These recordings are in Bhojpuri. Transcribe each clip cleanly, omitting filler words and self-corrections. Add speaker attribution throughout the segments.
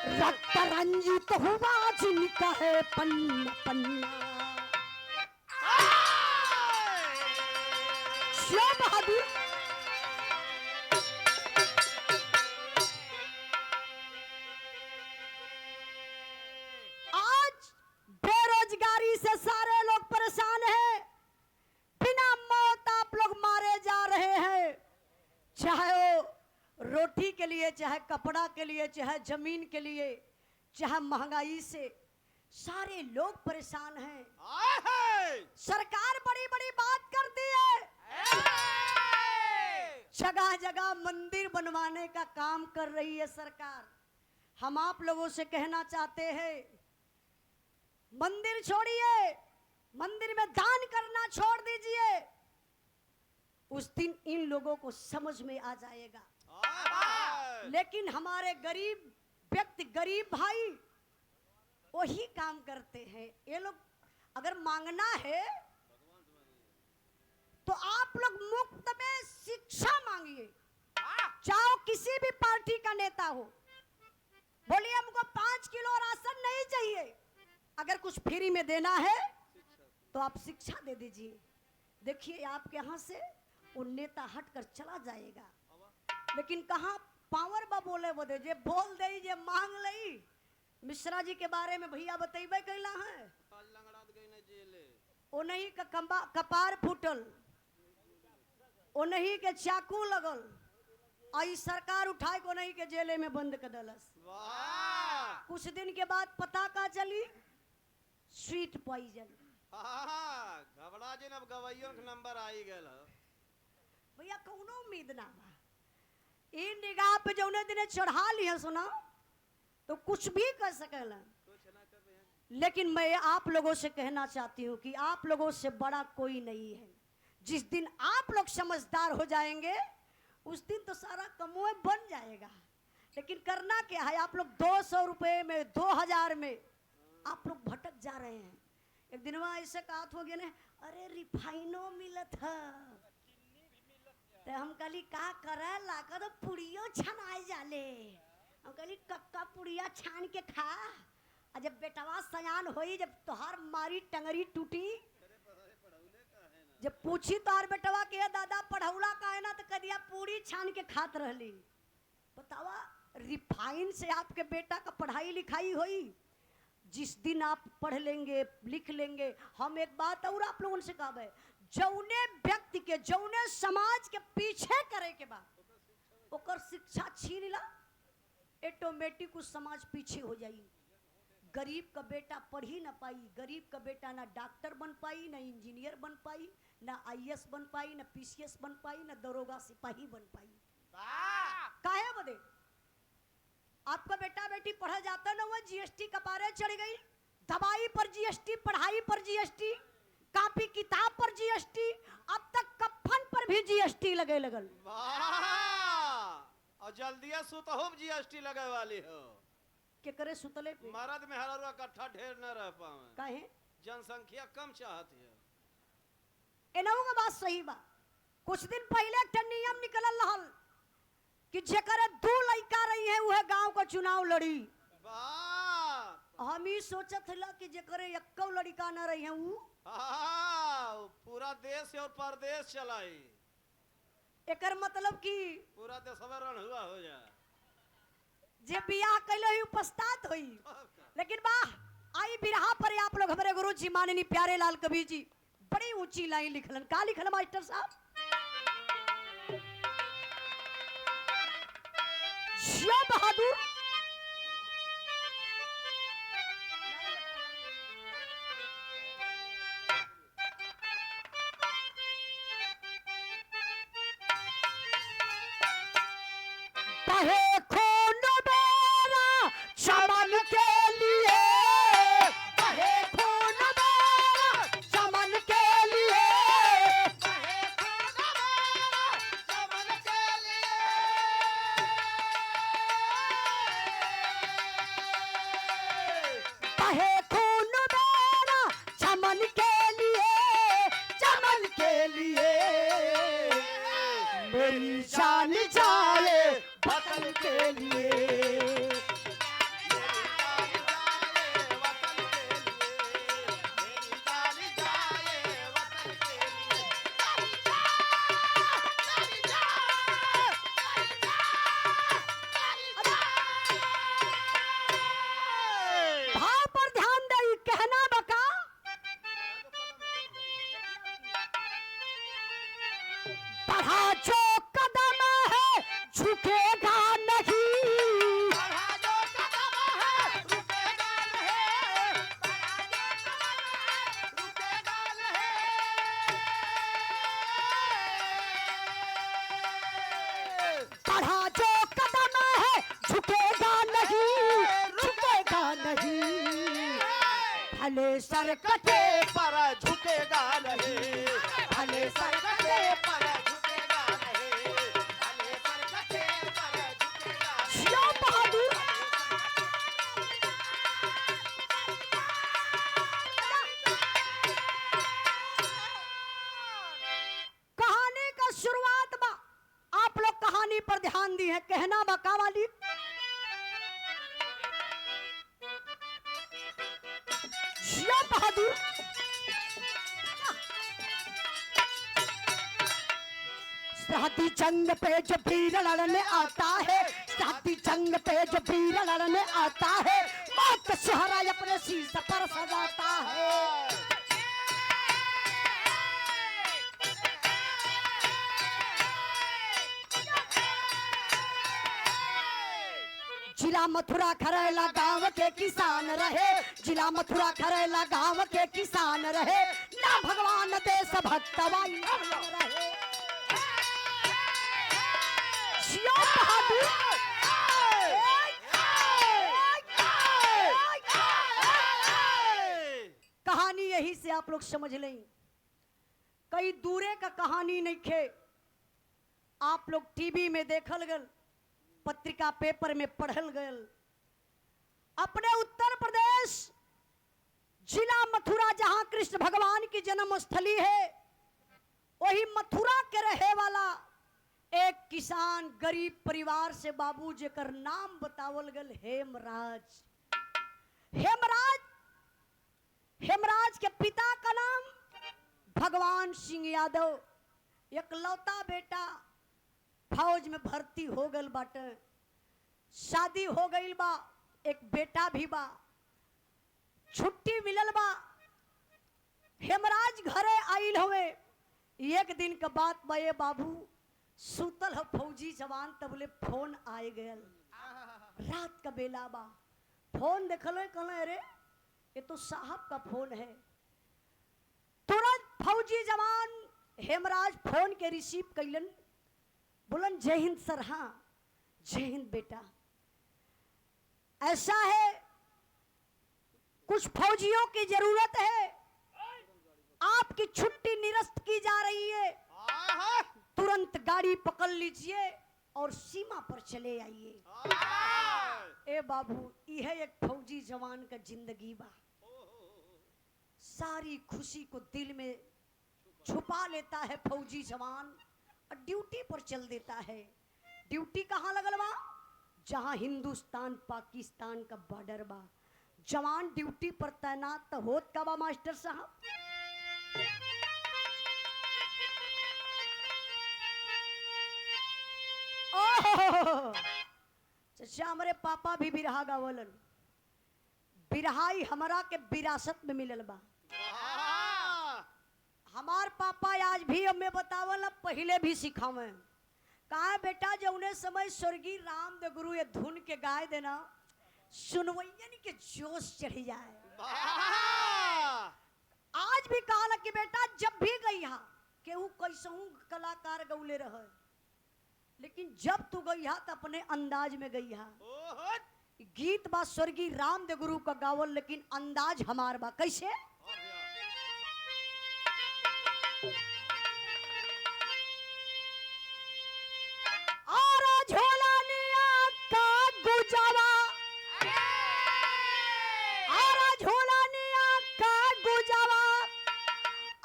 Speaker 1: रक्त रंजित हुआ जिनका है पन्ना पन्ना। श्याम बहादुर आज बेरोजगारी से सारे लोग परेशान हैं, बिना मौत आप लोग मारे जा रहे हैं, चाहे वो रोटी के लिए, चाहे कपड़ा के लिए, चाहे जमीन के लिए, चाहे महंगाई से सारे लोग परेशान हैं। सरकार बड़ी बड़ी बात करती है, जगह जगह मंदिर बनवाने का काम कर रही है सरकार। हम आप लोगों से कहना चाहते हैं, मंदिर छोड़िए, मंदिर में दान करना छोड़ दीजिए, उस दिन इन लोगों को समझ में आ जाएगा। लेकिन हमारे गरीब व्यक्ति, गरीब भाई वही काम करते हैं। ये लोग अगर मांगना है तो आप लोग मुफ्त में शिक्षा मांगिए, चाहे किसी भी पार्टी का नेता हो, बोलिए हमको 5 किलो राशन नहीं चाहिए, अगर कुछ फ्री में देना है तो आप शिक्षा दे दीजिए। देखिए आपके यहाँ से वो नेता हटकर चला जाएगा। लेकिन कहाँ पावर बा बोले वो दे, जे बोल दे, जे मांग लई। मिश्रा जी के बारे में भैया बतेबे कैला है, ओ नहीं का कपार फूटल, ओ नहीं के चाकू लगल, आई सरकार उठाए को नहीं के जेले में बंद कर दलस। कुछ दिन के बाद पता का चली, स्वीट पॉइजन।
Speaker 2: घबरा जिन अब गवैयों के नंबर आई गए
Speaker 1: भैया कौनो उम्मीद ना बा, इन निगाह पे जौने दिने चढ़ा लिया सुना तो कुछ भी कर सकेला। लेकिन मैं आप लोगों से कहना चाहती हूँ कि आप लोगों से बड़ा कोई नहीं है। जिस दिन आप लोग समझदार हो जाएंगे उस दिन तो सारा कमोए बन जाएगा। लेकिन करना क्या है, आप लोग 200 रुपए में, 2000 में आप लोग भटक जा रहे हैं। एक दिन वहां ऐसे कहा हो गया ना, अरे रिफाइनो मिलत है, तो हम कहली का करे लाकर तो पुड़ियो छनाए जाले। हम कहली कक्का पुड़िया छान के खा, और जब बेटवा सयान होई, जब तोहार मारी टंगरी टूटी, जब पूछी तोहार बेटवा के दादा पढ़ौला का है ना, तो कदिया पूरी छान के खात रहली। बतावा रिफाइन से आपके बेटा का पढ़ाई लिखाई होई। जिस दिन आप पढ़ लेंगे, लिख लेंगे, हम एक बात और आप लोगों से कहा है, जौने व्यक्ति के, जौने समाज के पीछे करे के बाद ओकर शिक्षा छीन ला, ऑटोमेटिक उस समाज पीछे हो जाई। गरीब का बेटा पढ़ ही ना पाई, गरीब का बेटा ना डॉक्टर बन पाई, ना इंजीनियर बन पाई, ना आईएएस बन पाई, ना पीसीएस बन पाई, ना दरोगा सिपाही बन पाई। काहे बदे? आपका बेटा बेटी पढ़ा जाता ना, वह जीएसटी कपारे चढ़ गई, दवाई पर जीएसटी, पढ़ाई पर जीएसटी, कॉपी किताब पर जीएसटी, अब तक कफन पर भी जीएसटी लगे लगल।
Speaker 2: और जल्दी सुतहो जीएसटी लगे वाली हो
Speaker 1: के करे सुतले पे
Speaker 2: मरद में हर इकट्ठा ढेर न रह पावे,
Speaker 1: काहे
Speaker 2: जनसंख्या कम चाहती है।
Speaker 1: एनहु का बात सही बा। कुछ दिन पहले एक नियम निकलल रहल कि जेकरे 2 लड़का रही है वह गांव का चुनाव लड़ी। हम ही सोचत हला कि जेकरे 1 लड़का न रही है वो
Speaker 2: पूरा देश और परदेश चलाई।
Speaker 1: एकर मतलब कि
Speaker 2: पूरा देश रण हुआ हो जाए,
Speaker 1: जे बियाह कैले हुई पछतात हुई। लेकिन वाह, आई बिरहा पर आप लोग हमारे गुरु जी माननीय प्यारे लाल कबीर जी बड़ी ऊंची लाइन लिखलन। का लिखल मास्टर साहब? श्याम बहादुर भले सर कटे
Speaker 2: पर झुकेगा नहीं,
Speaker 1: भले सर
Speaker 2: कटे पर झुकेगा नहीं, भले सर कटे पर झुकेगा नहीं।
Speaker 1: जियो बहादुर। कहानी का शुरुआत बा, आप लोग कहानी पर ध्यान दी है, कहना बका वाली जियो बहादुर। शादी जंग पे जो वीर लड़ने आता है, शादी जंग पे जो वीर लड़ने आता है, मौत चेहरा अपने शीश पर सजाता है। जिला मथुरा खरेला गांव के किसान रहे, जिला मथुरा खरेला गांव के किसान रहे, ना भगवान देश भक्त वाई रहे। जियो बहादुर। कहानी यही से आप लोग समझ लें, कई दूरे का कहानी नहीं खे, आप लोग टीवी में देखल गल, पत्रिका पेपर में पढ़ल गल। अपने उत्तर प्रदेश जिला मथुरा, जहां कृष्ण भगवान की जन्म स्थली है, वही मथुरा के रहे वाला एक किसान गरीब परिवार से बाबू जेकर नाम बतावल गल हेमराज। हेमराज के पिता का नाम भगवान सिंह यादव। एकलौता बेटा फौज में भर्ती हो गल बाटे, शादी हो गई बा, एक बेटा भी बा, छुट्टी मिलल बा। हेमराज घरे आइल हुए, एक दिन का बात बा, ये बाबू सुतल हो फौजी जवान, तबले फोन आए गयल, रात का बेला बा, फोन देखल, कहले अरे ये तो साहब का फोन है। तुरंत फौजी जवान हेमराज फोन के रिसीव कैलन, बोलन जय हिंद सर। हाँ जय हिंद बेटा, ऐसा है कुछ फौजियों की जरूरत है, आपकी छुट्टी निरस्त की जा रही है, तुरंत गाड़ी पकड़ लीजिए और सीमा पर चले आइए। ए बाबू, यह एक फौजी जवान का जिंदगी बा, सारी खुशी को दिल में छुपा लेता है फौजी जवान और ड्यूटी पर चल देता है। ड्यूटी कहाँ लगल बा? जहां हिंदुस्तान पाकिस्तान का बॉर्डर बा। जवान ड्यूटी पर तैनात तो होत का बा मास्टर साहब। चाचा हमारे पापा भी बिरहा गावलन, बिरहाई हमारा के विरासत में मिलल बा। हमार पापा आज भी हमें बतावल, पहले भी सिखावे। कहा बेटा जौने समय स्वर्गीय रामदेव गुरु ये धुन के गाय देना, सुनवैयन के जोश चढ़ जाए। आज भी कहा कि बेटा जब भी गई हा केहू कैसहू कलाकार गौले रहे, लेकिन जब तू गई हा तो अपने अंदाज में गई हा। गीत बा स्वर्गीय रामदेव गुरु का गावल, लेकिन अंदाज हमार बा। कैसे? आरा झोला निया का गुजावा, आरा झोला निया का गुजावा,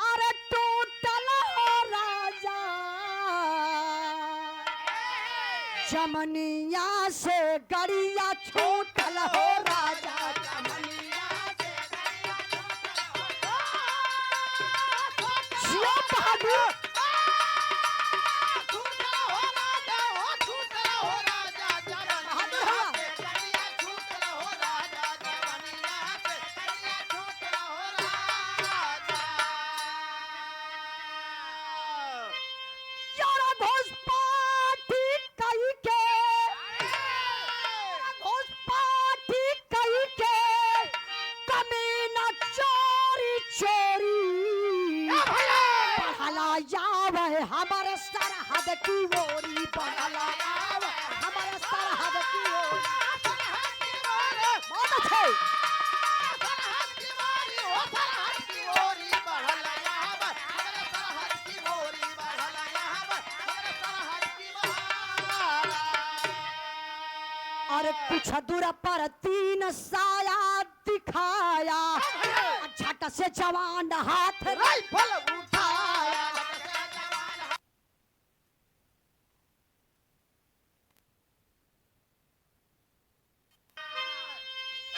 Speaker 1: अरे टूटल हो राजा जमनिया से गड़िया छूटल हो राजा, जमनिया से गड़िया छूटल हो बहादुर। हमारे सरहद की ओरी बढ़ला आवे, हमारे सरहद की ओरी। बहुत अच्छे। अरे कुछ दूर पर तीन साया दिखाया, झट से जवान हाथ
Speaker 2: राइफल उठाया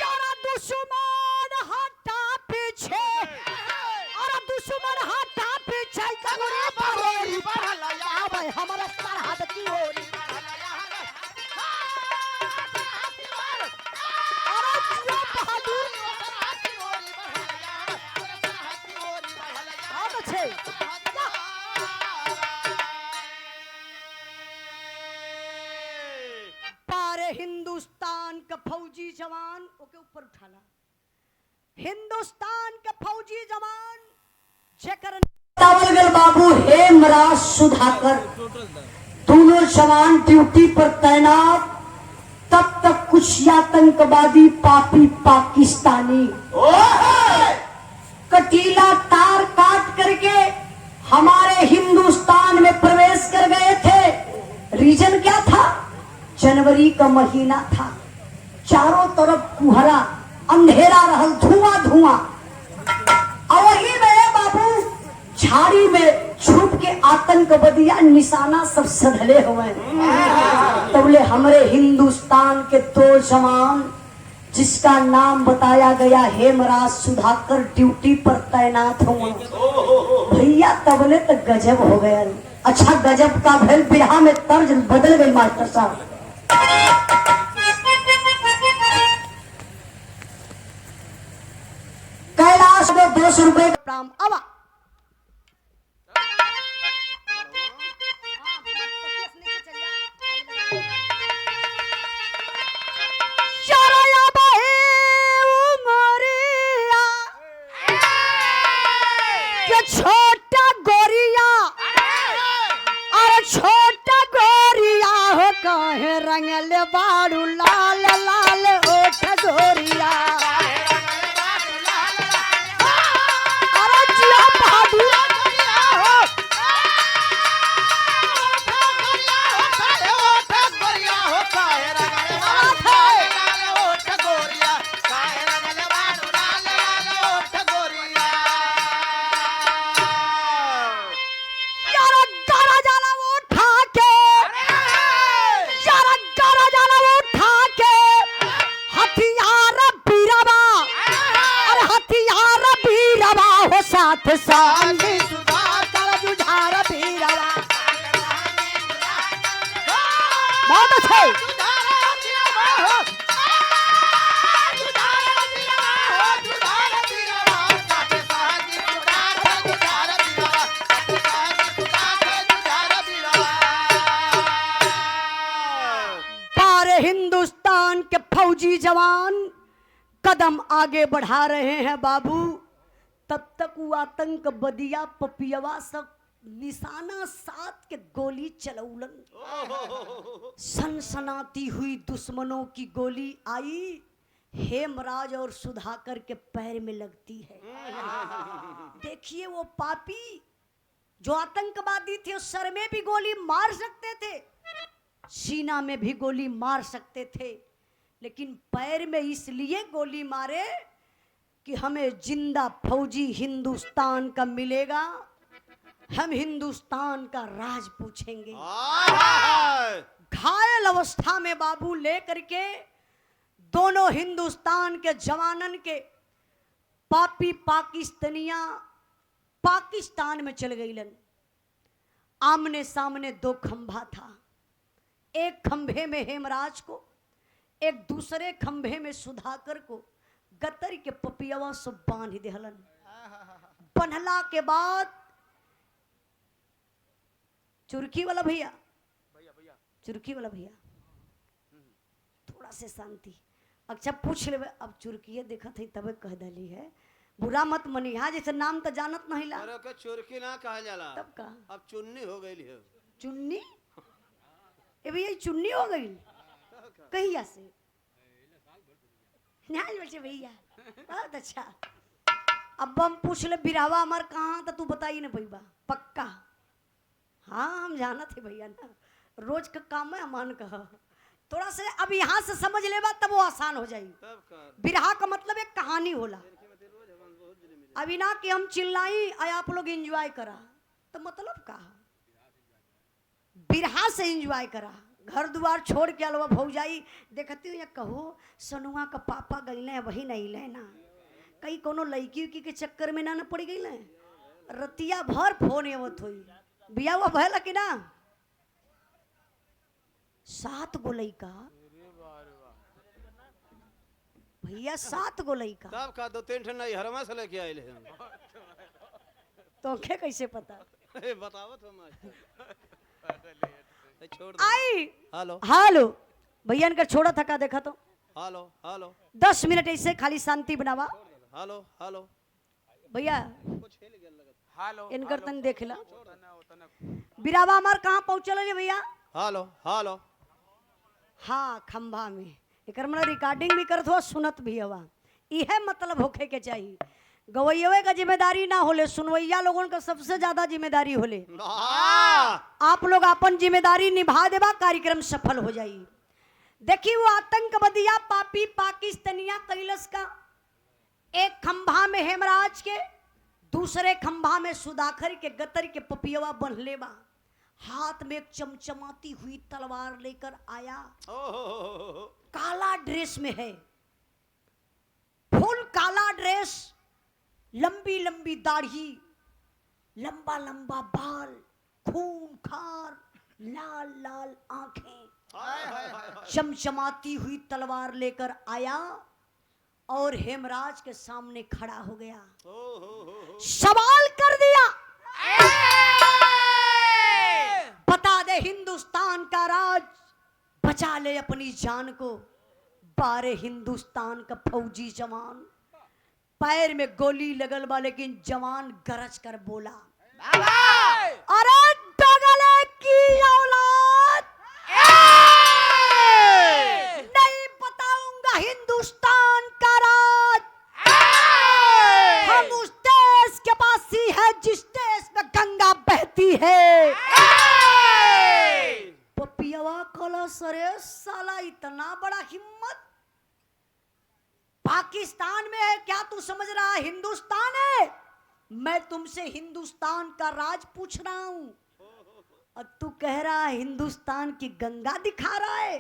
Speaker 1: यारा दुश्मन हटा पीछे, अरे दुश्मन हटा पीछे कमरे
Speaker 2: बरोरी बढ़ल या
Speaker 1: भाई हमारा सरहद की ओर अरे जियो बहादुर बहुत अच्छे पारे हिंदुस्तान का फौजी जवान ओके ऊपर उठाना, हिंदुस्तान का फौजी जवान जेकर तावलगल बाबू हेमराज सुधाकर दोनों जवान ड्यूटी पर तैनात, तब तक कुछ आतंकवादी पापी पाकिस्तानी कटीला तार काट करके हमारे हिंदुस्तान में प्रवेश कर गए थे। रीजन क्या था? जनवरी का महीना था, चारों तरफ कुहरा अंधेरा रहल, धुआं धुआं, और वही में बाबू झाड़ी में छुप के आतंकवादिया निशाना सब सधले हुए। तबले हमारे हिंदुस्तान के दो जवान जिसका नाम बताया गया हेमराज सुधाकर ड्यूटी पर तैनात हुए भैया, तबले तो गजब हो गया। अच्छा गजब का भेल बिरहा में तर्ज बदल गई मास्टर साहब। कैलाश में 200 रुपए का प्राम आवा छोटा गोरिया, अरे छोटा गोरिया हो कहे रंगल बारू लाल लाल ओठ गोरिया, अरे जिया बहादुर साथ सामने सुधाकर जुझार पीरवा बहुत अच्छे पारे हिंदुस्तान के फौजी जवान कदम आगे बढ़ा रहे हैं बाबू, तब तक वो आतंकवादिया पपियवा सब निशाना साथ के गोली चलौलन। सनसनाती हुई दुश्मनों की गोली आई, हेमराज और सुधाकर के पैर में लगती है। देखिए वो पापी जो आतंकवादी थे उस सर में भी गोली मार सकते थे, सीना में भी गोली मार सकते थे, लेकिन पैर में इसलिए गोली मारे कि हमें जिंदा फौजी हिंदुस्तान का मिलेगा, हम हिंदुस्तान का राज पूछेंगे। घायल अवस्था में बाबू लेकर के दोनों हिंदुस्तान के जवानन के पापी पाकिस्तानिया पाकिस्तान में चल गईलन। आमने सामने दो खंभा था, एक खंभे में हेमराज को, एक दूसरे खंभे में सुधाकर को गतर के पपियावा सब बांध देहलन। बंधला के बाद चुरकी वाला भैया चुरकी वाला भैया थोड़ा से शांति। अच्छा पूछ ले, अब चुरकिए देखा थी तबे कह दली है, बुरा मत मनिहा, जैसे नाम तो जानत नहीं ला।
Speaker 2: अरे के चुरकी ना कहा जाला,
Speaker 1: तब का
Speaker 2: अब चुन्नी हो गई है।
Speaker 1: चुन्नी? ए भैया चुन्नी हो गई कहिया से? नहीं बच्चे भैया बहुत अच्छा। अब हम पूछ ले बिरावा हमार कहाँ तो तू बताई ना भैया पक्का? हाँ हम जाना थे भैया ना, रोज का काम है अमान कहा थोड़ा से अब यहाँ से समझ लेबा तब वो आसान हो जाई।
Speaker 2: तब कर
Speaker 1: बिरहा का मतलब एक कहानी होला। अभी ना कि हम चिल्लाई और आप लोग एंजॉय करा, तो मतलब का बिरहा से एंजॉय करा। घर द्वार छोड़ के अलवा भौजाई देखती हूँ, कहो सनुआ का पापा गईले वही नहीं लेना, कहीं कोनो लड़की उकी के चक्कर में ना पड़ गई। रतिया भर फोन आवत हुई, बिया हुआ भयल कि ना 7 गो लइका भैया, 7 गो लइका।
Speaker 2: तब का 2-3 ठन नहीं हरमा से लेके आइले हम।
Speaker 1: तो के कैसे पता?
Speaker 2: बतावत हम छोड़ दे।
Speaker 1: आई
Speaker 2: हेलो
Speaker 1: हेलो भैया इनका छोड़ा थका देखा तो
Speaker 2: हेलो हेलो
Speaker 1: 10 मिनट ऐसे खाली शांति बनावा।
Speaker 2: हेलो हेलो
Speaker 1: भैया
Speaker 2: कुछ खेल गेल लगत।
Speaker 3: हेलो
Speaker 1: इनकर तन देख ला। बिरावा हमार कहाँ पहुँचल है भैया?
Speaker 2: हेलो हेलो
Speaker 1: हाँ खंभा में। एक रिकॉर्डिंग भी करत हो, सुनत भी हवा। इहे मतलब होखे के चाहिए। गवैये का जिम्मेदारी ना होले, सुनवैया लोगों का सबसे ज्यादा जिम्मेदारी होले। आप लोग अपन जिम्मेदारी निभा देबा, कार्यक्रम सफल हो जाई। देखी वो आतंकवादिया पापी पाकिस्तानिया कैलस का, एक खंभा में हेमराज के, दूसरे खंभा में सुधाकर के गतर के पपियवा बंधले बा। हाथ में एक चमचमाती हुई तलवार लेकर आया। काला ड्रेस में है, फुल काला ड्रेस, लंबी लंबी दाढ़ी, लंबा लंबा बाल, खून खार, लाल लाल आंखें, चमचमाती हुई तलवार लेकर आया और हेमराज के सामने खड़ा हो गया। सवाल कर दिया, बता दे हिंदुस्तान का राज, बचा ले अपनी जान को। 12 हिंदुस्तान का फौजी जवान, पैर में गोली लगल बा, लेकिन जवान गरज कर बोला, अरे डगले की औलाद, नहीं बताऊंगा हिंदुस्तान का राज। हम उस देश के पासी है जिस देश में गंगा बहती है। पपियवा कला सरे साला, इतना बड़ा हिम्मत, पाकिस्तान में है क्या तू समझ रहा है हिंदुस्तान है? मैं तुमसे हिंदुस्तान का राज पूछ रहा हूं और तू कह रहा है हिंदुस्तान की गंगा दिखा रहा है।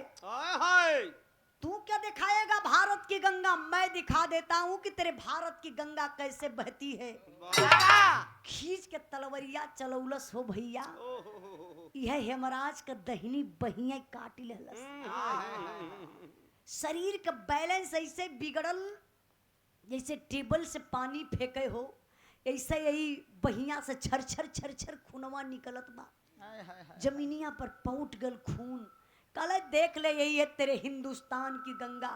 Speaker 1: तू क्या दिखाएगा भारत की गंगा? मैं दिखा देता हूं कि तेरे भारत की गंगा कैसे बहती है। खींच के तलवरिया चलौलस हो भैया, यह हेमराज का दहिनी बहिया काट लेलस। शरीर का बैलेंस ऐसे बिगड़ल जैसे टेबल से पानी फेंके हो, ऐसे यही बहिया से छर छर छर छर खूनवा निकलत बा। जमीनिया पर पौट गल खून। कल देख ले, यही है तेरे हिंदुस्तान की गंगा।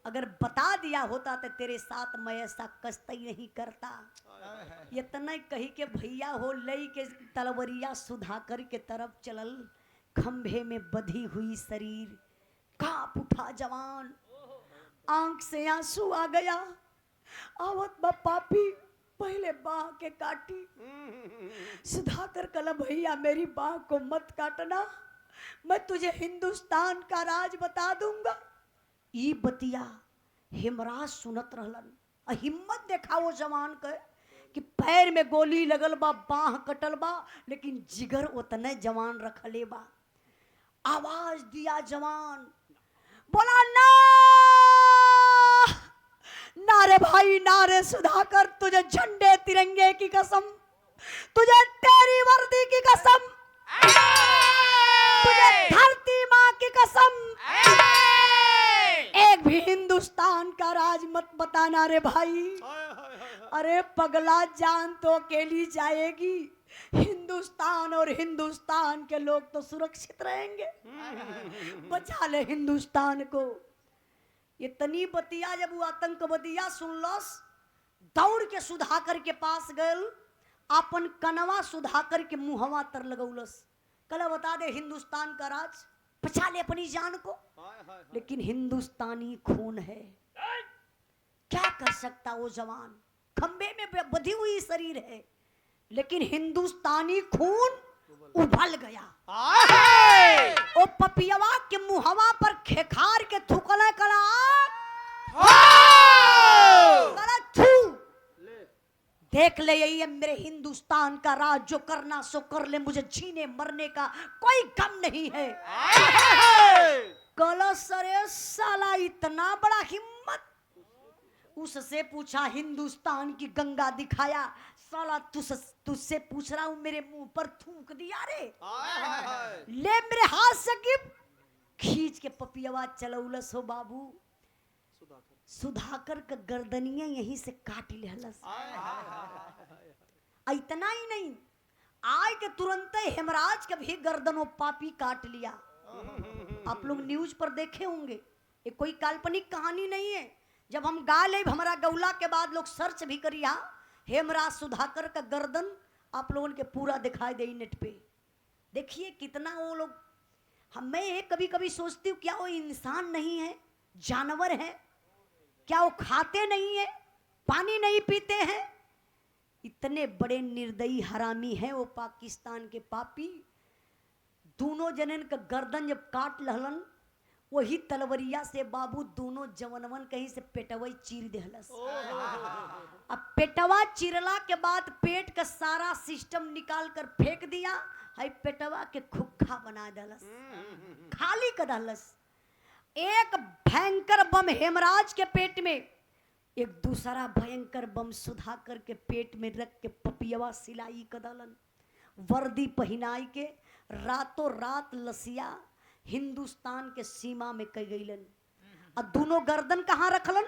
Speaker 1: अगर बता दिया होता तो तेरे साथ मैं ऐसा कष्ट ही नहीं करता। इतना कही के भैया हो लई के तलवरिया सुधाकर के तरफ चलल। खंभे में बधी हुई शरीर, कांप उठा जवान, आंख से आंसू आ गया। आवत बा पापी, पहले बाह के काटी। सुधाकर कला भैया मेरी बाह को मत काटना, मैं तुझे हिंदुस्तान का राज बता दूंगा। ये बतिया हेमराज सुनत रहलन। हिम्मत देखा वो जवान के कि पैर में गोली लगल बा, बाह कटल बा, लेकिन जिगर उतने जवान रखले बा। आवाज दिया जवान, बोला ना नारे भाई नारे सुधाकर, तुझे झंडे तिरंगे की कसम, तुझे तेरी वर्दी की कसम, तुझे धरती माँ की कसम, एक भी हिंदुस्तान का राज मत बताना रे भाई। अरे पगला, जान तो अकेली जाएगी, हिंदुस्तान और हिंदुस्तान के लोग तो सुरक्षित रहेंगे। बचा ले हिंदुस्तान को। इतनी बतिया जब वो आतंकवादिया सुनलस, दौड़ के सुधाकर के पास गल, अपन कनवा सुधाकर के मुहवा तर लगौलस। कल बता दे हिंदुस्तान का राज, बचा ले अपनी जान को। लेकिन हिंदुस्तानी खून है, क्या कर सकता वो जवान? खंबे में बधी हुई शरीर है, लेकिन हिंदुस्तानी खून उबल गया।
Speaker 2: आए
Speaker 1: ओ पपियवा के मुहवा पर खेखार के थूकले कला थू। देख ले, यही है मेरे हिंदुस्तान का राज, जो करना सो कर ले, मुझे जीने मरने का कोई गम नहीं है। कलो सरे साला इतना बड़ा हिम्मत। उससे पूछा, हिंदुस्तान की गंगा दिखाया। साला तुझसे पूछ रहा हूं, मेरे मुंह पर थूक दिया रे। ले मेरे हाथ से गिफ्ट खींच के पपियवा चलौलस हो बाबू। सुधाकर का गर्दनिया यहीं से काट लेहलस। इतना ही नहीं, आय के तुरंत हेमराज का भी गर्दनों पापी काट लिया। आप लोग न्यूज पर देखे होंगे, ये कोई काल्पनिक कहानी नहीं है। जब हम गा ले हमारा गौला के बाद लोग सर्च भी करिया, हेमराज सुधाकर का गर्दन आप लोगों के पूरा दिखाई दे नेट पे। देखिए कितना वो लोग, मैं ये कभी कभी सोचती हूँ, क्या वो इंसान नहीं है, जानवर है? क्या वो खाते नहीं है, पानी नहीं पीते हैं? इतने बड़े निर्दयी हरामी हैं वो पाकिस्तान के पापी। दोनों जनन का गर्दन जब काट लहलन, वही तलवरिया से बाबू दोनों जवनवन कहीं से पेटवा चीर देहलस। अब पेटवा चिरला के बाद पेट का सारा सिस्टम निकाल कर फेंक दिया, है पेटवा के खुखा बना दलस, खाली कर दलस। एक भयंकर बम हेमराज के पेट में, एक दूसरा भयंकर बम सुधाकर के पेट में रख के पपियवा सिलाई कदलन, वर्दी पहनाई के रातों रात लसिया हिंदुस्तान के सीमा में कई गईलन। और दोनों गर्दन कहाँ रखलन?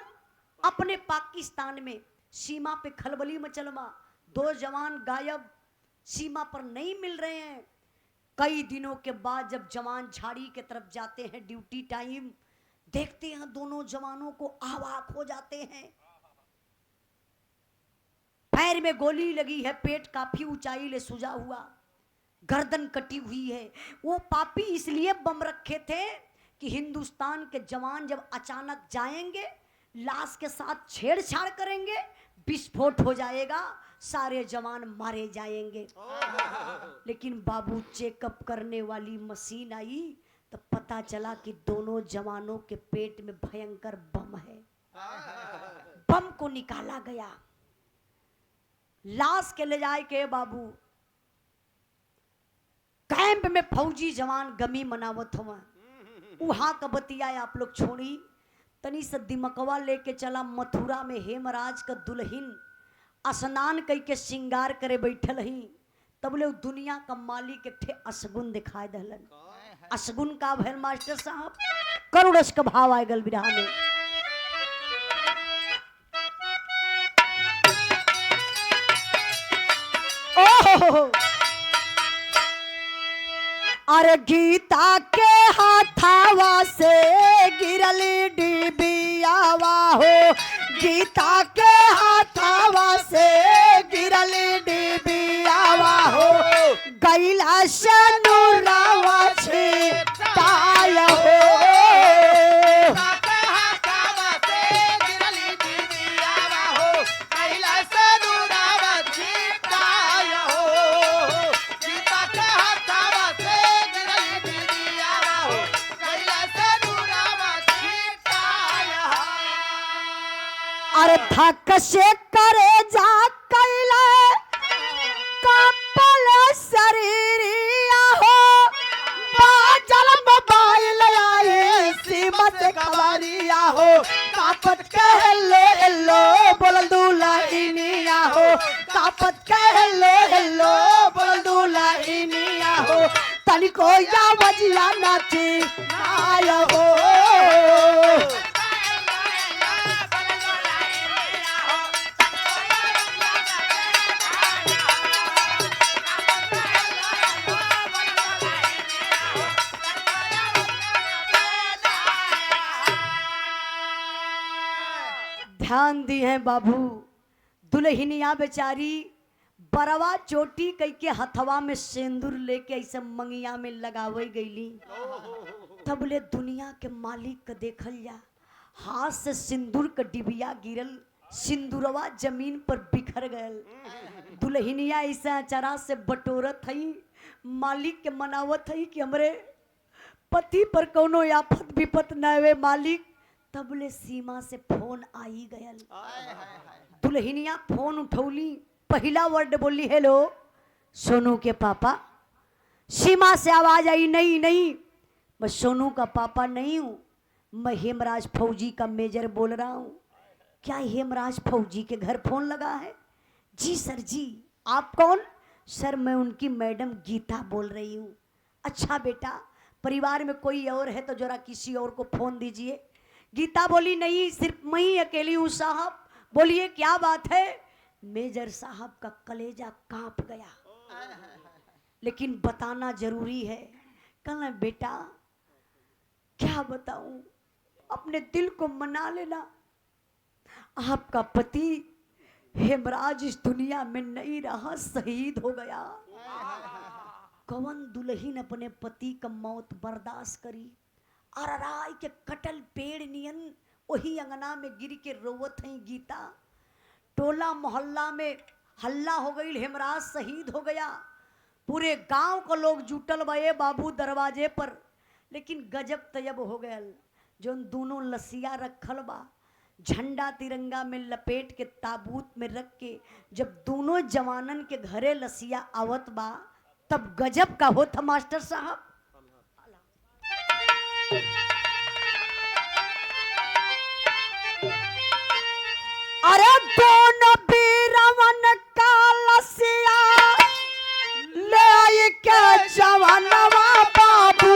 Speaker 1: अपने पाकिस्तान में। सीमा पे खलबली मचलवा, 2 जवान गायब, सीमा पर नहीं मिल रहे हैं। कई दिनों के बाद जब जवान झाड़ी के तरफ जाते हैं ड्यूटी टाइम, देखते हैं दोनों जवानों को आवाक हो जाते हैं। पैर में गोली लगी है, पेट काफी ऊंचाई ले सुजा हुआ, गर्दन कटी हुई है। वो पापी इसलिए बम रखे थे कि हिंदुस्तान के जवान जब अचानक जाएंगे, लाश के साथ छेड़छाड़ करेंगे, विस्फोट हो जाएगा, सारे जवान मारे जाएंगे। लेकिन बाबू चेकअप करने वाली मशीन आई तो पता चला कि दोनों जवानों के पेट में भयंकर बम है। बम को निकाला गया, लाश के ले जाए के बाबू कैंप में फौजी जवान गमी मनावत हुआ। वहां का बतिया आप लोग छोड़ी, तनी से दिमकवा लेके चला मथुरा में। हेमराज का दुल्हन स्नान कई के श्रृंगार करे बैठल ही, तब ले दुनिया का मालिक एक ठे असगुन दिखाई दहलन। असगुन का भैल मास्टर साहब, करुणस का भाव आए गल विरहा में। ओहो, अरे गीता के हाथावा से गिरल डिबियावा हो, गीता के हाथावा से गिरल डिबियावा हो, गैला शनुरावा छिटाय हो। अरे थक से करे जा कैला कपल शरीरिया हो, बाजल मोबाइल आए सीमत खबरिया हो, कापत कह लो बोल दुलाइनिया हो, कापत कह लो बोल दुलाइनिया हो, तनिको या बजिया नाची आय हो। ध्यान दी है बाबू, दुल्हनिया बेचारी बरवा चोटी कई के हथवा में सिंदूर लेके ऐसे मंगिया में लगावे गईली। तब ले दुनिया के मालिक का देखल जा, हाथ से सिंदूर का डिबिया गिरल, सिंदूरवा जमीन पर बिखर गयल। दुल्हनिया ऐसा अचरा से बटोरत हई, मालिक के मनावत हई कि हमरे पति पर कोनो आफत विपत न आवे मालिक। तबले सीमा से फोन आई गयल। दुल्हनिया फोन उठौली, पहला वर्ड बोली हेलो सोनू के पापा। सीमा से आवाज आई नहीं नहीं, मैं सोनू का पापा नहीं हूं, मैं हेमराज फौजी का मेजर बोल रहा हूं। क्या हेमराज फौजी के घर फोन लगा है? जी सर जी। आप कौन? सर मैं उनकी मैडम गीता बोल रही हूँ। अच्छा बेटा, परिवार में कोई और है तो जरा किसी और को फोन दीजिए। गीता बोली नहीं, सिर्फ मैं ही अकेली हूँ साहब। बोलिए क्या बात है? मेजर साहब का कलेजा कांप गया, लेकिन बताना जरूरी है। कहना बेटा क्या बताऊं, अपने दिल को मना लेना। आपका पति हेमराज इस दुनिया में नहीं रहा, शहीद हो गया। कौन दुल्हन अपने पति का मौत बर्दाश्त करी? अरराई के कटल पेड़ नियन वही अंगना में गिर के रोवत है गीता। टोला मोहल्ला में हल्ला हो गई, हेमराज शहीद हो गया। पूरे गांव को लोग जुटल बे बाबू दरवाजे पर। लेकिन गजब तजब हो गया, जो दोनों लसिया रखल बा झंडा तिरंगा में लपेट के ताबूत में रख के, जब दोनों जवानन के घरे लसिया आवत बा तब गजब का होता मास्टर साहब। अरे दोनों बीरवन का लसिया ले आई के जवानवा बाबू।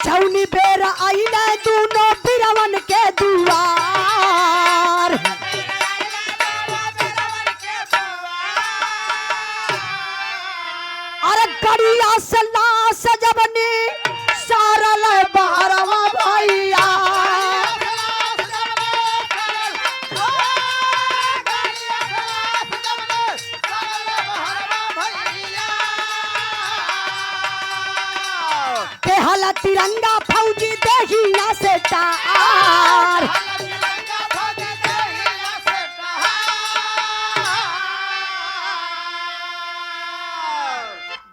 Speaker 1: छौनी बेर आइले दोनों बीरवन के दुआर। अरे गड़िया से लाश जबनी सारल बहरवा भैया। हला तिरंगा फौजी देहिया से तार।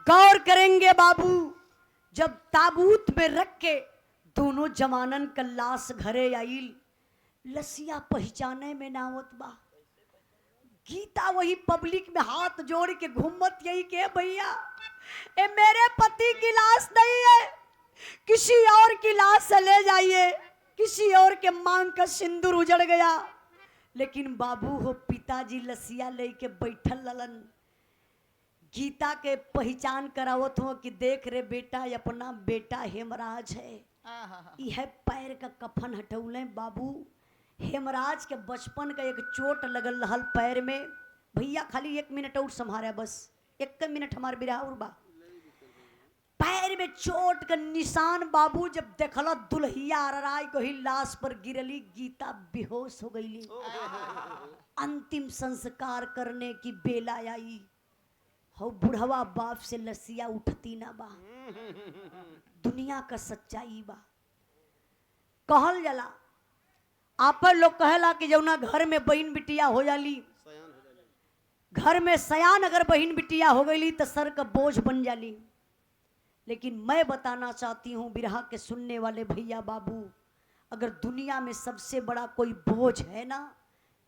Speaker 1: गौर करेंगे बाबू, जब ताबूत में रख के दोनों जवानन का लाश घरे आइल, लसिया पहचाने में नावत बा। गीता वही पब्लिक में हाथ जोड़ के घूमत यही के भैया ए मेरे पति की लाश नहीं है, किसी और की लाश से ले जाइए। किसी और के मांग का सिंदूर उजड़ गया। लेकिन बाबू हो पिताजी लसिया लेके बैठल ललन। गीता के पहचान करावत हो कि देख रे बेटा, अपना बेटा हेमराज है। यह पैर का कफन हटौले बाबू। हेमराज के बचपन का एक चोट लगल रहल पैर में। भैया खाली 1 मिनट और संभारा, बस 1 मिनट हमार बिराउर बा। पैर में चोट का निशान बाबू जब देखला दुल्हिया अरराई को ही लाश पर गिरली। गीता बेहोश हो गई। अंतिम संस्कार करने की बेला आई। हो बुढ़वा बाप से लसिया उठती ना बा। दुनिया का सच्चाई बा। कहल जाला, आप लोग कहेला कि जौना घर में बहन बिटिया हो जाली, घर में सयान अगर बहन बिटिया हो गई तो सर का बोझ बन जाली। लेकिन मैं बताना चाहती हूँ बिरहा के सुनने वाले भैया बाबू, अगर दुनिया में सबसे बड़ा कोई बोझ है ना,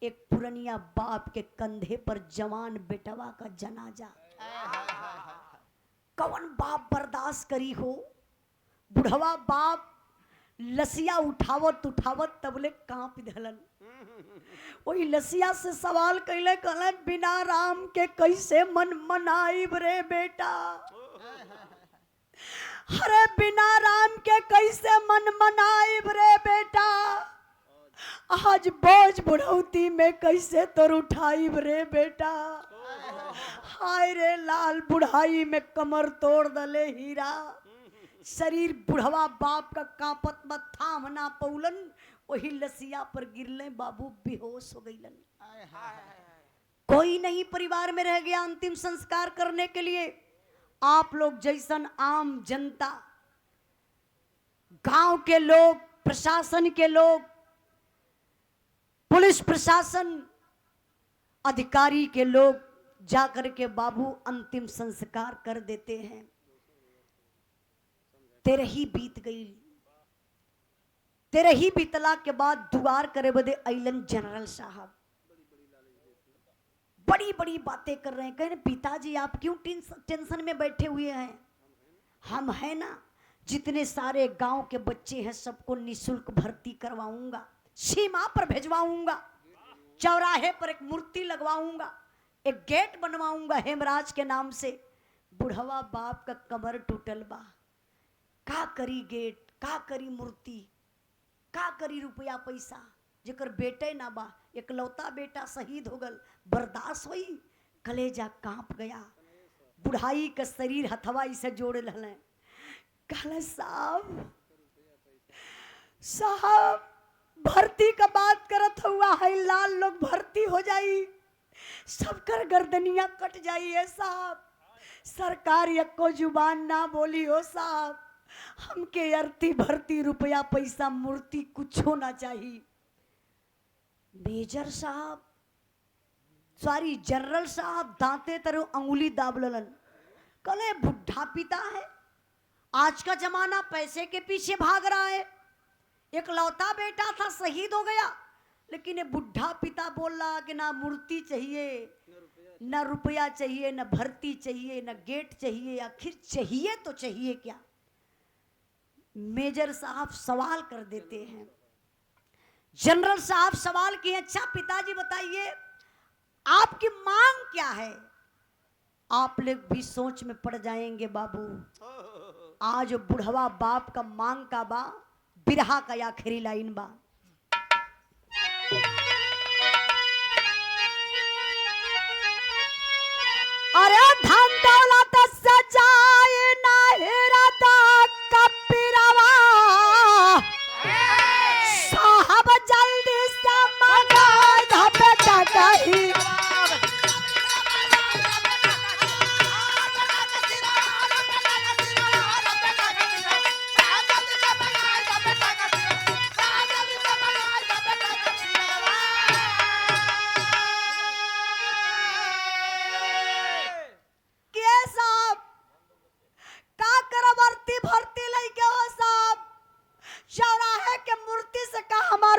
Speaker 1: एक पुरनिया बाप के कंधे पर जवान बेटवा का जनाजा। कौन बाप बर्दाश्त करी हो? बुढ़वा बाप लसिया उठावत उठावत तबले कांप धलन। वही लसिया से सवाल कैले, कहले बिना राम के कैसे मन मनाइब रे बेटा। अरे बिना राम के कैसे मन मनाइब रे बेटा। आज बोझ बुढ़ौती में कैसे तोर उठाइब रे बेटा। हाय रे लाल बुढ़ाई में कमर तोड़ दले हीरा। शरीर बुढ़वा बाप का कांपत मत थाम ना पौलन। वही लसिया पर गिरले, बाबू बेहोश हो गईलन।
Speaker 2: हाय हाय
Speaker 1: कोई नहीं परिवार में रह गया अंतिम संस्कार करने के लिए। आप लोग जैसन आम जनता, गांव के लोग, प्रशासन के लोग, पुलिस प्रशासन, अधिकारी के लोग जाकर के बाबू अंतिम संस्कार कर देते हैं। तेरे ही बीत गई। तेरे ही बीतला के बाद दुआर करे बदे अइलन जनरल साहब। बड़ी बड़ी बातें कर रहे हैं, कह रहे पिताजी आप क्यों टेंशन में बैठे हुए हैं? हम है ना, जितने सारे गांव के बच्चे हैं सबको निशुल्क भर्ती करवाऊंगा, सीमा पर भेजवाऊंगा, चौराहे पर एक मूर्ति लगवाऊंगा, एक गेट बनवाऊंगा हेमराज के नाम से। बुढ़वा बाप का कमर टूटल बा, का करी गेट, का करी मूर्ति, का करी रुपया पैसा, जेकर बेटे ना बा, एकलौता बेटा शहीद हो गल, बर्दाश्त हुई? कलेजा कांप गया। बुढ़ाई का शरीर हथवा से जोड़े रहले। कहले साहब साहब भर्ती का बात करत हुआ है, लाल लोग भर्ती हो जाई, सबकर गर्दनिया कट जाई है साहब। सरकार एको जुबान ना बोली हो साहब। हमके अर्थी भर्ती रुपया पैसा मूर्ति कुछ होना चाहिए। मेजर साहब, सॉरी जनरल साहब दांते तरह अंगुली दाब ललन। कले बुढ़ा पिता है, आज का जमाना पैसे के पीछे भाग रहा है। एक लौता बेटा था शहीद हो गया, लेकिन ये बुढ़ा पिता बोल रहा कि ना मूर्ति चाहिए, ना रुपया चाहिए, ना भर्ती चाहिए, ना गेट चाहिए, आखिर चाहिए तो चाहिए क्या? मेजर साहब सवाल कर देते हैं। जनरल साहब सवाल किए, अच्छा पिताजी बताइए आपकी मांग क्या है? आप लोग भी सोच में पड़ जाएंगे बाबू। आज बुढ़वा बाप का मांग का बा, बिरहा का आखिरी लाइन बा। अरे धन दौलत सजाए ना हेराता कपिरवा, साहब जल्दी से मंगा धपटा कही।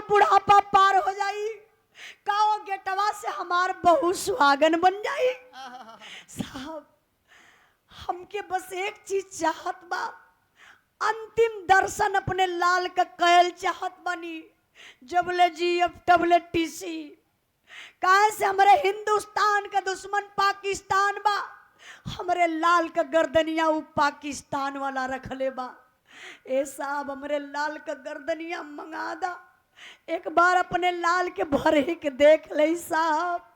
Speaker 1: बुढ़ापा पार हो जाई, का वो गेटवा से हमार बहु सुहागन बन जाई। साहब हमके बस एक चीज चाहत बा, अंतिम दर्शन अपने लाल का कैल चाहत बनी। जबले जी अब तबले टीसी, काहे से हमारे हिंदुस्तान का दुश्मन पाकिस्तान बा, हमारे लाल का गर्दनिया वो पाकिस्तान वाला रखले बा। ए साहब हमारे लाल का गर्दनिया मंगा दा, एक बार अपने लाल के भरे के देख ले साहब।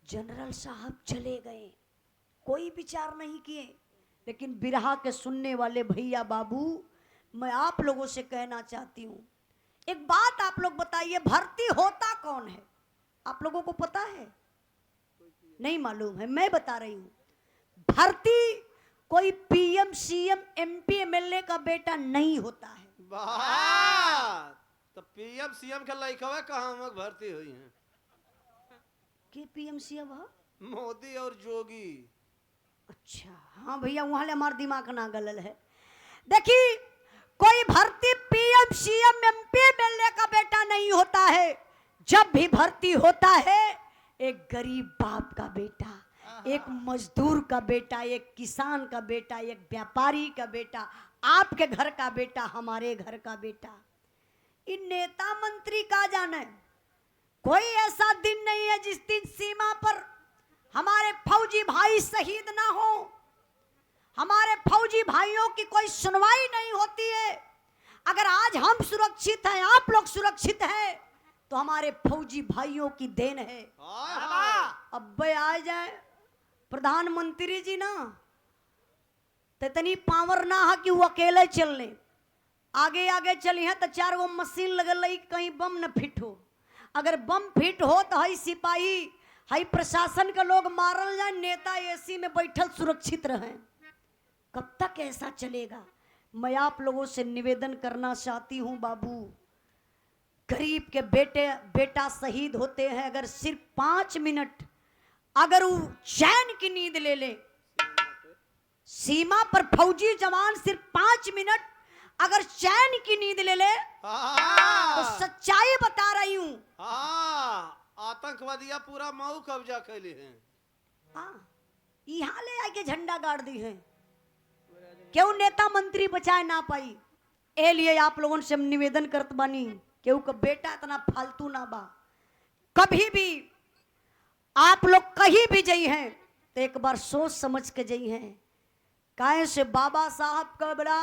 Speaker 1: जनरल साहब चले गए, कोई विचार नहीं किए। लेकिन बिरहा के सुनने वाले भैया बाबू, मैं आप लोगों से कहना चाहती हूँ, एक बात आप लोग बताइए, भर्ती होता कौन है? आप लोगों को पता है? नहीं मालूम है, मैं बता रही हूँ। भर्ती कोई पीएम सीएम एमपी एमएलए का बेटा नहीं होता है।
Speaker 2: तो पीएम सीएम के लइकवा कहाँ में भर्ती हुई हैं?
Speaker 1: के पीएम सीएम है?
Speaker 2: मोदी और जोगी।
Speaker 1: अच्छा हाँ भैया, वहां ले हमारा दिमाग ना गलल है। देखिए कोई भर्ती पीएम सीएम एमपी एमएलए का बेटा नहीं होता है। जब भी भर्ती होता है एक गरीब बाप का बेटा, एक मजदूर का बेटा, एक किसान का बेटा, एक व्यापारी का बेटा, आपके घर का बेटा, हमारे घर का बेटा। इन नेता मंत्री का जाने, कोई ऐसा दिन नहीं है जिस दिन सीमा पर हमारे फौजी भाई शहीद ना हो, हमारे फौजी भाइयों की कोई सुनवाई नहीं होती है। अगर आज हम सुरक्षित हैं, आप लोग सुरक्षित हैं, तो हमारे फौजी भाइयों की देन है। अब आ जाए प्रधानमंत्री जी ना, तो इतनी पावर ना है कि वो अकेले चल ले। आगे आगे चली है तो 4 गो मशीन लगल रही कहीं बम न फिट हो। अगर बम फिट हो तो हई सिपाही हई प्रशासन के लोग मारल जाए, नेता एसी में बैठल सुरक्षित रहे। कब तक ऐसा चलेगा? मैं आप लोगों से निवेदन करना चाहती हूँ बाबू, गरीब के बेटा शहीद होते हैं, अगर सिर्फ 5 मिनट अगर वो चैन की नींद ले ले, सीमा पर फौजी जवान सिर्फ 5 मिनट अगर चैन की नींद ले ले तो सच्चाई बता रही हूं।
Speaker 2: आतंकवादिया पूरा मऊ कब्जा कैले हैं।
Speaker 1: यहाँ ले आके झंडा गाड़ दी है, क्यों नेता मंत्री बचाए ना पाई। ए लिए आप लोगों से हम निवेदन करत बानी, क्यों का बेटा इतना फालतू ना बा। कभी भी आप लोग कहीं भी जाई हैं तो एक बार सोच समझ के जाई हैं। काहे से बाबा साहब का बड़ा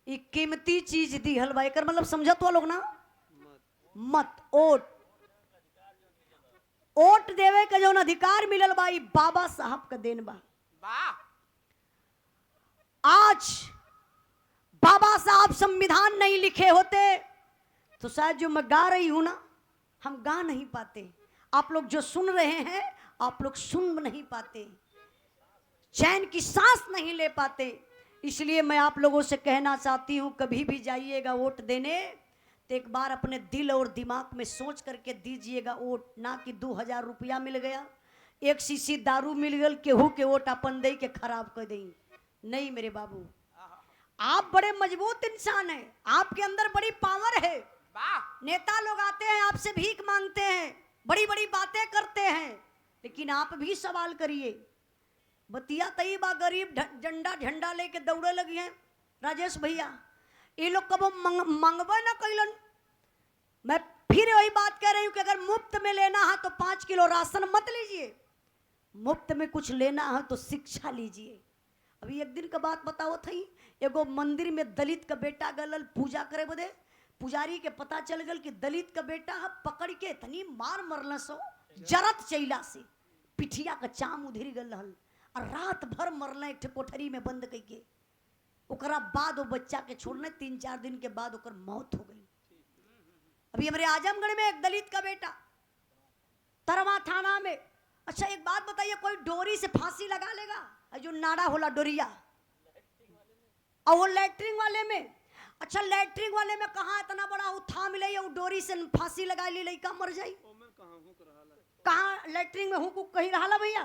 Speaker 1: एक कीमती चीज दी हलवा, एक मतलब समझत हो लोग ना, मत ओट देवे का जो अधिकार मिलल बा ई बाबा साहब का देन बा। आज बाबा साहब संविधान नहीं लिखे होते तो शायद जो मैं गा रही हूं ना, हम गा नहीं पाते। आप लोग जो सुन रहे हैं आप लोग सुन नहीं पाते, चैन की सांस नहीं ले पाते। इसलिए मैं आप लोगों से कहना चाहती हूं, कभी भी जाइएगा वोट देने तो एक बार अपने दिल और दिमाग में सोच करके दीजिएगा वोट, ना कि 2000 रुपया मिल गया, 1 शीशी दारू मिल गल, केहू के वोट अपन दे के खराब कर दें। नहीं मेरे बाबू, आप बड़े मजबूत इंसान हैं, आपके अंदर बड़ी पावर है। नेता लोग आते हैं आपसे भीख मांगते हैं, बड़ी बड़ी बातें करते हैं, लेकिन आप भी सवाल करिए। बतिया तई बा गरीब झंडा लेके दौड़े लगी हैं राजेश भैया, ये लोग कब मंगवा ना कैलन। मैं फिर वही बात कह रही हूँ कि अगर मुफ्त में लेना है तो 5 किलो राशन मत लीजिए, मुफ्त में कुछ लेना है तो शिक्षा लीजिए। अभी एक दिन का बात बताओ थी, एगो मंदिर में दलित का बेटा गलल पूजा करे बदे, पुजारी के पता चल गल कि दलित का बेटा है, पकड़ के इतनी मार मरल सो जरत चैला से पिठिया का चाम उधर गल रहल, और रात भर मरल एक कोठरी में बंद करके। ओकरा बाद वो बच्चा के छोड़ने 3-4 दिन के बाद ओकर मौत हो गई। अभी हमारे आजमगढ़ में एक दलित का बेटा तरवा थाना में। अच्छा एक बात बताइए, कोई डोरी से फांसी लगा लेगा? जो नाड़ा होला डोरिया, और वो लैट्रिन वाले में, अच्छा लैट्रिन वाले में कहाँ इतना बड़ा उठा मिले, वो डोरी से फांसी लगा ली, लड़का मर जाई। कहाँ लैट्रिन में हुक कहीं रहा भैया?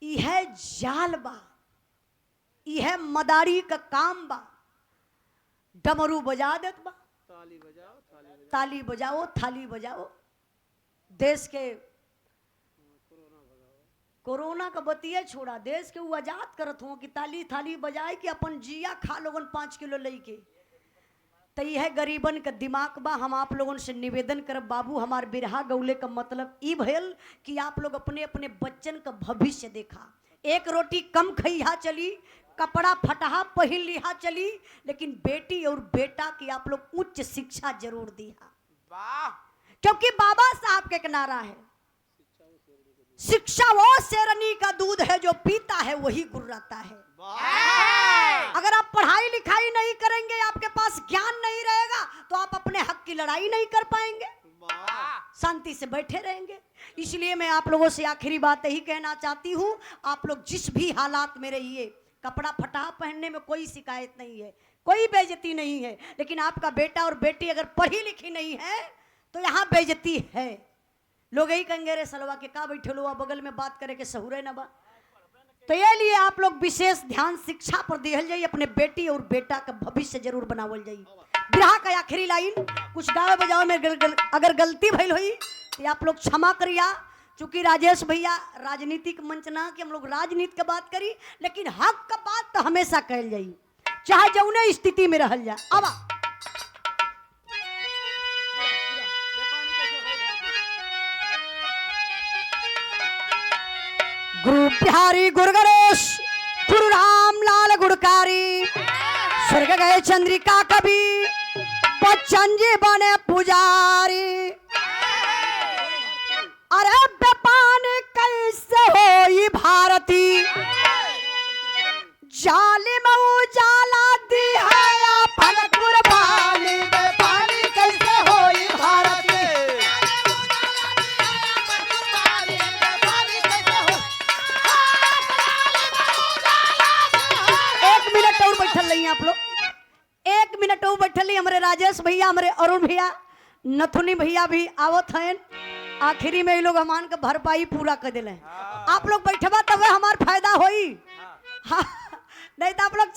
Speaker 1: यह जाल बा, यह मदारी का काम बा। डमरू बजा देत बा, ताली बजाओ थाली बजाओ। देश के कोरोना का बतिया छोड़ा, देश के वो आजाद करत हो कि ताली थाली बजाए कि अपन जिया खा लोगन 5 किलो लेके। तो यह गरीबन का दिमाग बा। हम आप लोगों से निवेदन करब बाबू, हमार बिरहा गौले का मतलब ई भयल कि आप लोग अपने अपने बच्चन का भविष्य देखा। एक रोटी कम खइहा चली, कपड़ा फटहा पहन लिहा चली, लेकिन बेटी और बेटा की आप लोग उच्च शिक्षा जरूर दिया, क्योंकि बाबा साहब के किनारा है, शिक्षा वो शेरनी का दूध है, जो पीता है वही गुर्राता है। अगर आप पढ़ाई लिखाई नहीं करेंगे, आपके पास ज्ञान नहीं रहेगा, तो आप अपने हक की लड़ाई नहीं कर पाएंगे, शांति से बैठे रहेंगे। इसलिए मैं आप लोगों से आखिरी बात यही कहना चाहती हूँ, आप लोग जिस भी हालात में रहिए, कपड़ा फटा पहनने में कोई शिकायत नहीं है, कोई बेइज्जती नहीं है, लेकिन आपका बेटा और बेटी अगर पढ़ी लिखी नहीं है तो यहाँ बेइज्जती है। लोग यही कहेंगे रे सलवा के का बैठे लो बगल में बात करे के सहुरे न बा। तो ये लिए आप लोग विशेष ध्यान शिक्षा पर दिहल जाइए, अपने बेटी और बेटा का भविष्य जरूर बनावल जाइए। बिरहा का आखिरी लाइन कुछ गावे बजावे में अगर गलती भइल हुई तो आप लोग क्षमा करिया, चूंकि राजेश भैया राजनीतिक मंच ना कि हम लोग राजनीति का बात करी, लेकिन हक का बात तो हमेशा कहल जाई, चाहे जौने स्थिति में रहल जाए। अब गुरु बिहारी गुरु गणेश गुरु राम लाल गुड़कारी, स्वर्ग गए चंद्रिका कवि बच्चन जी बने पुजारी। अरे बेपान कैसे होई भारती, जालिम उजाला दी है अपन कुर्बानी
Speaker 2: पानी कैसे होई भारत के
Speaker 1: एक मिनट और बैठल रही आप लोग, एक मिनट और बैठल रही। हमारे राजेश भैया, हमारे अरुण भैया, नथुनी भैया भी आवत हैं। आखिरी में ये लोग हमान के भरपाई पूरा कर दिले। आप लोग बैठबा तब हमार फायदा होई। हाँ, नहीं तो आप लोग